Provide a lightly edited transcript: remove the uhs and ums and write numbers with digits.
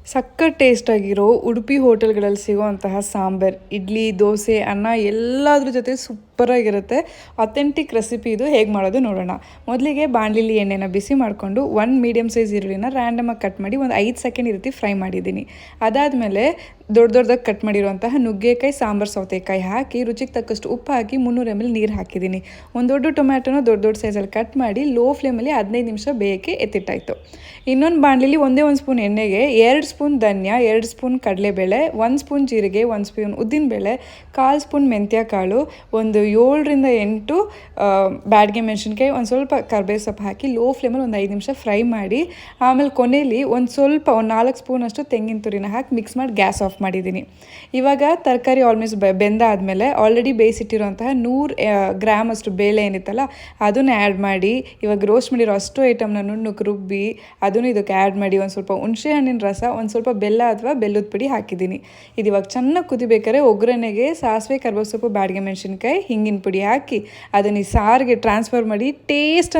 ಸಖತ್ ಟೇಸ್ಟಾಗಿರೋ ಉಡುಪಿ ಹೋಟೆಲ್ಗಳಲ್ಲಿ ಸಿಗೋವಂತಹ ಸಾಂಬಾರ್, ಇಡ್ಲಿ, ದೋಸೆ, ಅನ್ನ ಎಲ್ಲದ್ರ ಜೊತೆ ಸೂಪರಾಗಿರುತ್ತೆ. ಅಥೆಂಟಿಕ್ ರೆಸಿಪಿ ಇದು. ಹೇಗೆ ಮಾಡೋದು ನೋಡೋಣ. ಮೊದಲಿಗೆ ಬಾಣಲಿಲಿ ಎಣ್ಣೆನ ಬಿಸಿ ಮಾಡಿಕೊಂಡು ಒಂದು ಮೀಡಿಯಮ್ ಸೈಜ್ ಈರುಳ್ಳಿನ ರ್ಯಾಂಡಮಾಗಿ ಕಟ್ ಮಾಡಿ ಒಂದು 5 ಸೆಕೆಂಡ್ ಈ ರೀತಿ ಫ್ರೈ ಮಾಡಿದ್ದೀನಿ. ಅದಾದಮೇಲೆ ದೊಡ್ಡದಾಗಿ ಕಟ್ ಮಾಡಿರುವಂತಹ ನುಗ್ಗೆಕಾಯಿ, ಸಾಂಬಾರು ಸೌತೆಕಾಯಿ ಹಾಕಿ ರುಚಿಗೆ ತಕ್ಕಷ್ಟು ಉಪ್ಪು ಹಾಕಿ 300 ml ನೀರು ಹಾಕಿದ್ದೀನಿ. ಒಂದು ದೊಡ್ಡ ಟೊಮ್ಯಾಟೊನ ದೊಡ್ಡ ಸೈಜಲ್ಲಿ ಕಟ್ ಮಾಡಿ ಲೋ ಫ್ಲೇಮಲ್ಲಿ 15 ನಿಮಿಷ ಬೇಯಕ್ಕೆ ಎತ್ತಿಟ್ಟಾಯಿತು. ಇನ್ನೊಂದು ಬಾಣಲಿಲಿ ಒಂದೇ ಒಂದು ಸ್ಪೂನ್ ಎಣ್ಣೆಗೆ 2 ಸ್ಪೂನ್ ಧನಿಯಾ, 2 ಸ್ಪೂನ್ ಕಡಲೆಬೇಳೆ, 1 ಸ್ಪೂನ್ ಜೀರಿಗೆ, 1 ಸ್ಪೂನ್ ಉದ್ದಿನಬೇಳೆ, 1/4 ಸ್ಪೂನ್ ಮೆಂತ್ಯ ಕಾಳು, ಒಂದು 7ರಿಂದ 8 ಬ್ಯಾಡಗೆ ಮೆಣಸಿನ್ಕಾಯಿ, ಒಂದು ಸ್ವಲ್ಪ ಕರ್ಬೇವು ಸೊಪ್ಪು ಹಾಕಿ ಲೋ ಫ್ಲೇಮಲ್ಲಿ ಒಂದು 5 ನಿಮಿಷ ಫ್ರೈ ಮಾಡಿ, ಆಮೇಲೆ ಕೊನೆಯಲ್ಲಿ ಒಂದು 4 ಸ್ಪೂನಷ್ಟು ತೆಂಗಿನ ತುರಿನ ಹಾಕಿ ಮಿಕ್ಸ್ ಮಾಡಿ ಗ್ಯಾಸ್ ಆಫ್ ಮಾಡಿದ್ದೀನಿ. ಇವಾಗ ತರಕಾರಿ ಆಲ್ಮೋಸ್ಟ್ ಬೆಂದಾದಮೇಲೆ ಆಲ್ರೆಡಿ ಬೇಯಿಸಿಟ್ಟಿರುವಂತಹ 100 ಗ್ರಾಮ್ ಅಷ್ಟು ಬೇಳೆ ಏನಿತ್ತಲ್ಲ ಅದನ್ನು ಆ್ಯಡ್ ಮಾಡಿ, ಇವಾಗ ರೋಸ್ಟ್ ಮಾಡಿರೋ ಅಷ್ಟು ಐಟಮ್ನ ನುಣ್ಣಗೆ ರುಬ್ಬಿ ಅದನ್ನು ಇದಕ್ಕೆ ಆ್ಯಡ್ ಮಾಡಿ, ಒಂದು ಸ್ವಲ್ಪ ಹುಣಸೆ ಹಣ್ಣಿನ ರಸ, ಒಂದು ಸ್ವಲ್ಪ ಬೆಲ್ಲ ಅಥವಾ ಬೆಲ್ಲದ ಪುಡಿ ಹಾಕಿದ್ದೀನಿ. ಇದು ಇವಾಗ ಚೆನ್ನಾಗಿ ಕುದಿಬೇಕಾದ್ರೆ ಒಗ್ಗರಣೆಗೆ ಸಾಸಿವೆ, ಕರ್ಬೇವು ಸೊಪ್ಪು, ಬ್ಯಾಡಗೆ ಮೆಣಸಿನ್ಕಾಯಿ, ಹಿಂಗಿನ ಪುಡಿ ಹಾಕಿ ಅದನ್ನು ಈ ಸಾರಿಗೆ ಟ್ರಾನ್ಸ್ಫರ್ ಮಾಡಿ ಟೇಸ್ಟ್ ಅಂದರೆ